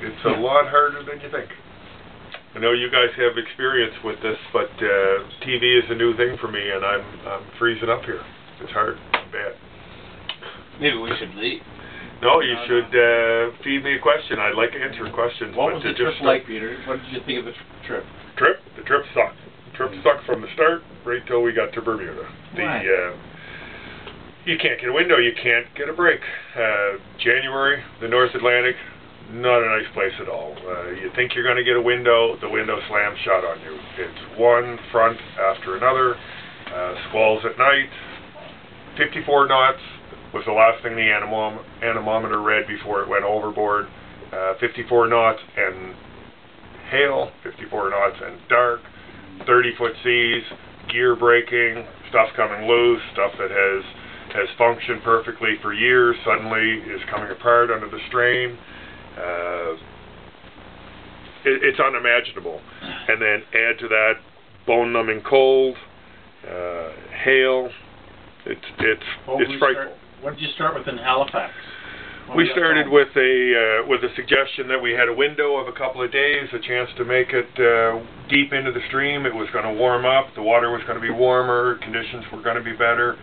It's a lot harder than you think. I know you guys have experience with this, but TV is a new thing for me, and I'm freezing up here. It's hard, bad. Maybe we should leave. No, you should feed me a question. I'd like to answer questions. What was the trip like, Peter? What did you think of the trip? The trip sucked. The trip sucked from the start right till we got to Bermuda. You can't get a window. You can't get a break. January, the North Atlantic. Not a nice place at all. You think you're going to get a window, the window slams shut on you. It's one front after another. Squalls at night. 54 knots was the last thing the anemometer read before it went overboard. 54 knots and hail, 54 knots and dark, 30-foot seas, gear breaking, stuff coming loose, stuff that has functioned perfectly for years suddenly is coming apart under the strain. It's unimaginable. And then add to that bone-numbing cold, hail. It's frightful. What did you start with in Halifax? We started with a suggestion that we had a window of a couple of days, a chance to make it deep into the stream. It was going to warm up. The water was going to be warmer. Conditions were going to be better.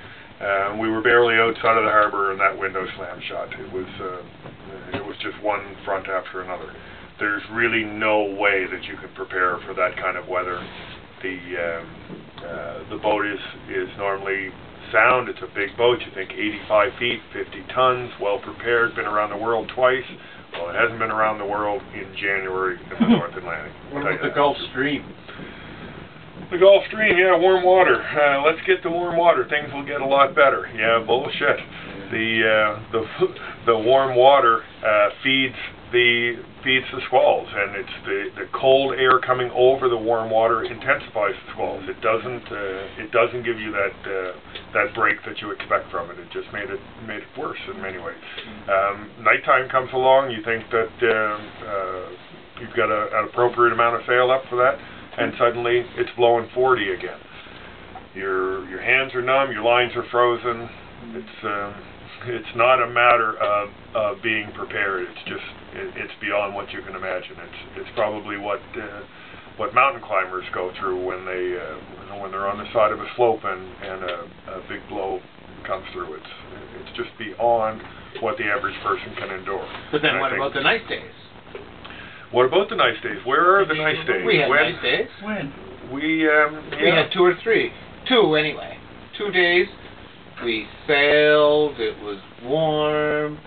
We were barely outside of the harbor, and that window slammed shut. It was just one front after another. There's really no way that you could prepare for that kind of weather. The boat is normally sound. It's a big boat. You think 85 feet, 50 tons, well prepared, been around the world twice. Well, it hasn't been around the world in January in the North Atlantic. What about the Gulf Stream? The Gulf Stream, yeah, warm water. Let's get the warm water. Things will get a lot better. Yeah, bullshit. The warm water feeds the squalls, and it's the cold air coming over the warm water intensifies the squalls. It doesn't give you that break that you expect from it. It just made it worse in many ways. Nighttime comes along. You think that you've got an appropriate amount of sail up for that, and suddenly it's blowing 40 again. Your hands are numb. Your lines are frozen. It's not a matter of being prepared. It's beyond what you can imagine. It's probably what mountain climbers go through when they're on the side of a slope and a big blow comes through. It's just beyond what the average person can endure. But then what about the nice days? What about the nice days? Where are the nice days? We had nice days. When? We had 2 or 3. 2 anyway. 2 days. We sailed, it was warm,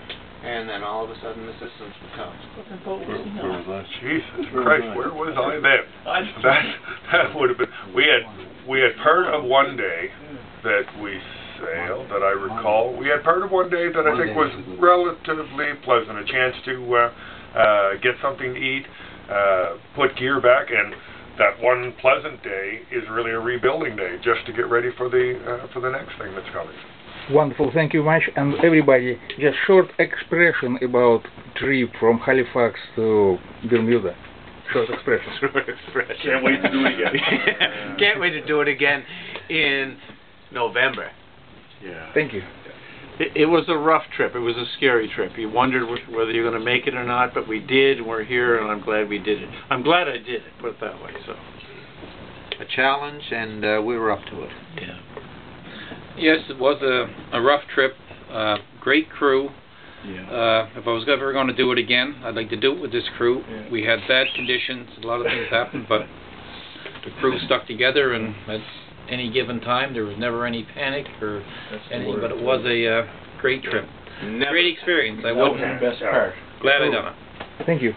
and then all of a sudden the systems would come. Jesus Christ, where was I then? That would have been. We had part of one day that we sailed that I recall. We had part of one day that I think was relatively pleasant, a chance to get something to eat, put gear back, and that one pleasant day is really a rebuilding day, just to get ready for the next thing that's coming. Wonderful, thank you much. And everybody, just short expression about trip from Halifax to Bermuda. Short expression. Can't wait to do it again. Can't wait to do it again in November. Yeah. Thank you. It was a rough trip. It was a scary trip. You wondered whether you're going to make it or not, but we did, and we're here, and I'm glad we did it. I'm glad I did it, put it that way. So, a challenge, and we were up to it. Yeah. Yes, it was a rough trip. Great crew. Yeah. If I was ever going to do it again, I'd like to do it with this crew. Yeah. We had bad conditions. A lot of things happened, but the crew stuck together, and at any given time, there was never any panic or anything, but it was a great trip. Great experience. I wouldn't. Best part. Glad I done it. Thank you.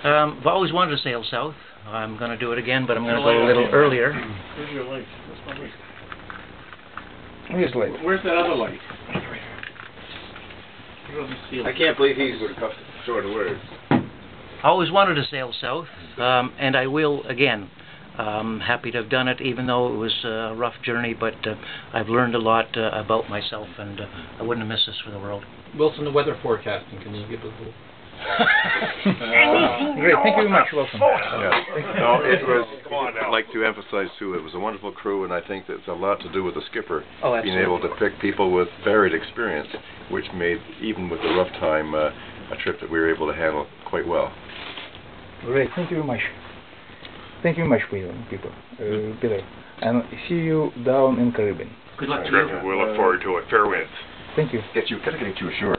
I've always wanted to sail south. I'm going to do it again, but I'm going to go a little earlier. Where's your light? Where's my light? Here's light. Where's that other light? I can't believe he's short of words. I always wanted to sail south, and I will again. Happy to have done it, even though it was a rough journey, but I've learned a lot about myself, and I wouldn't have missed this for the world. Wilson, the weather forecasting, can you give us a little? Great, thank you very much. Welcome. No, it was. I'd like to emphasize too. It was a wonderful crew, and I think that's a lot to do with the skipper being able to pick people with varied experience, which made, even with the rough time, a trip that we were able to handle quite well. Great, thank you very much. Thank you very much for you people, Peter, and see you down in Caribbean. Good luck to you. Terrific. We'll look forward to it. Fair winds. Thank you. Gotta get you ashore.